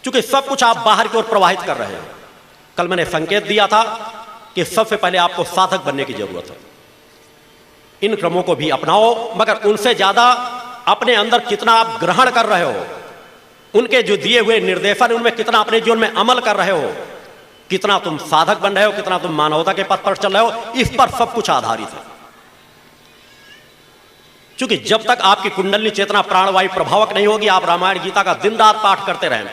क्योंकि सब कुछ आप बाहर की ओर प्रवाहित कर रहे हैं। कल मैंने संकेत दिया था कि सबसे पहले आपको साधक बनने की जरूरत है। इन क्रमों को भी अपनाओ, मगर उनसे ज्यादा अपने अंदर कितना आप ग्रहण कर रहे हो, उनके जो दिए हुए निर्देशन उनमें कितना अपने जीवन में अमल कर रहे हो, कितना तुम साधक बन रहे हो, कितना तुम मानवता के पथ पर चल रहे हो, इस पर सब कुछ आधारित है। क्योंकि जब तक आपकी कुंडली चेतना प्राणवायु प्रभावक नहीं होगी, आप रामायण गीता का दिन रात पाठ करते रहें,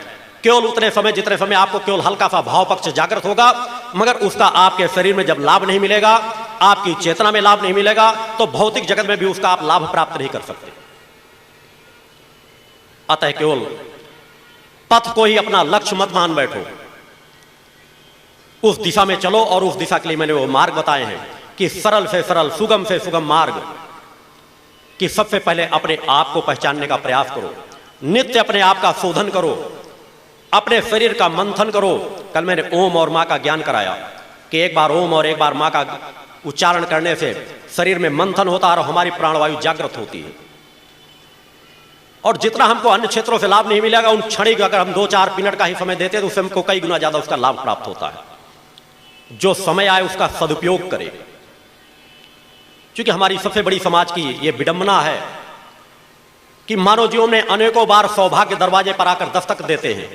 केवल उतने समय जितने समय आपको केवल हल्का सा भाव पक्ष जागृत होगा, मगर उसका आपके शरीर में जब लाभ नहीं मिलेगा, आपकी चेतना में लाभ नहीं मिलेगा, तो भौतिक जगत में भी उसका आप लाभ प्राप्त नहीं कर सकते। अतः केवल पथ को ही अपना लक्ष्य मत मान बैठो, उस दिशा में चलो। और उस दिशा के लिए मैंने वो मार्ग बताए हैं कि सरल से सरल, सुगम से सुगम मार्ग, कि सबसे पहले अपने आप को पहचानने का प्रयास करो, नित्य अपने आप का शोधन करो, अपने शरीर का मंथन करो। कल मैंने ओम और मां का ज्ञान कराया कि एक बार ओम और एक बार मां का उच्चारण करने से शरीर में मंथन होता है और हमारी प्राणवायु जागृत होती है। और जितना हमको अन्य क्षेत्रों से लाभ नहीं मिलेगा, उन क्षणिक अगर हम 2-4 मिनट का ही समय देते हैं तो उससे हमको कई गुना ज्यादा उसका लाभ प्राप्त होता है। जो समय आए उसका सदुपयोग करें, क्योंकि हमारी सबसे बड़ी समाज की ये विडंबना है कि मानव जीवन में अनेकों बार सौभाग्य दरवाजे पर आकर दस्तक देते हैं,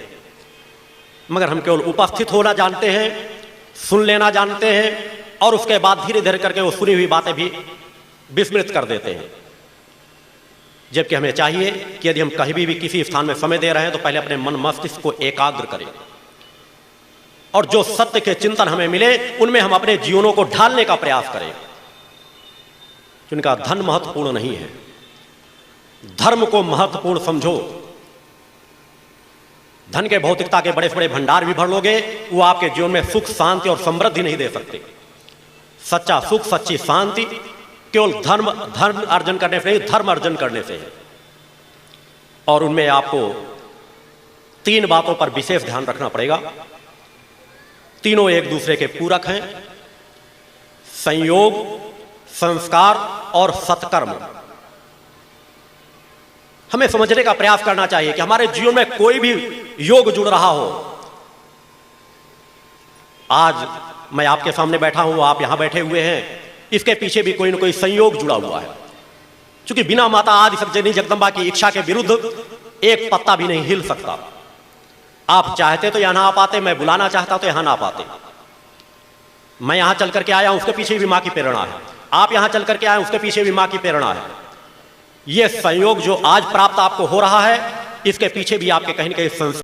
मगर हम केवल उपस्थित होना जानते हैं, सुन लेना जानते हैं, और उसके बाद धीरे धीरे करके वो सुनी हुई बातें भी विस्मृत कर देते हैं। जबकि हमें चाहिए कि यदि हम कहीं भी किसी स्थान में समय दे रहे हैं तो पहले अपने मन मस्तिष्क को एकाग्र करें, और जो सत्य के चिंतन हमें मिले उनमें हम अपने जीवनों को ढालने का प्रयास करें। जिनका धन महत्वपूर्ण नहीं है, धर्म को महत्वपूर्ण समझो। धन के भौतिकता के बड़े बड़े भंडार भी भर लोगे, वो आपके जीवन में सुख शांति और समृद्धि नहीं दे सकते। सच्चा सुख, सच्ची शांति केवल धर्म अर्जन करने से नहीं, धर्म अर्जन करने से है। और उनमें आपको 3 बातों पर विशेष ध्यान रखना पड़ेगा। तीनों एक दूसरे के पूरक हैं: संयोग, संस्कार और सत्कर्म। हमें समझने का प्रयास करना चाहिए कि हमारे जीवन में कोई भी योग जुड़ रहा हो। आज मैं आपके सामने बैठा हूं, आप यहां बैठे हुए हैं, इसके पीछे भी कोई ना कोई संयोग जुड़ा हुआ है। क्योंकि बिना माता आदि शक्ति जगदम्बा की इच्छा के विरुद्ध एक पत्ता भी नहीं हिल सकता। आप चाहते तो यहां ना आ पाते, मैं बुलाना चाहता तो यहां ना आ पाते। मैं यहां चल करके आया हूं, उसके पीछे भी मां की प्रेरणा है। आप यहां चल करके आए, उसके पीछे भी मां की प्रेरणा है। यह संयोग जो आज प्राप्त आपको हो रहा है, इसके पीछे भी आपके कहीं न कहीं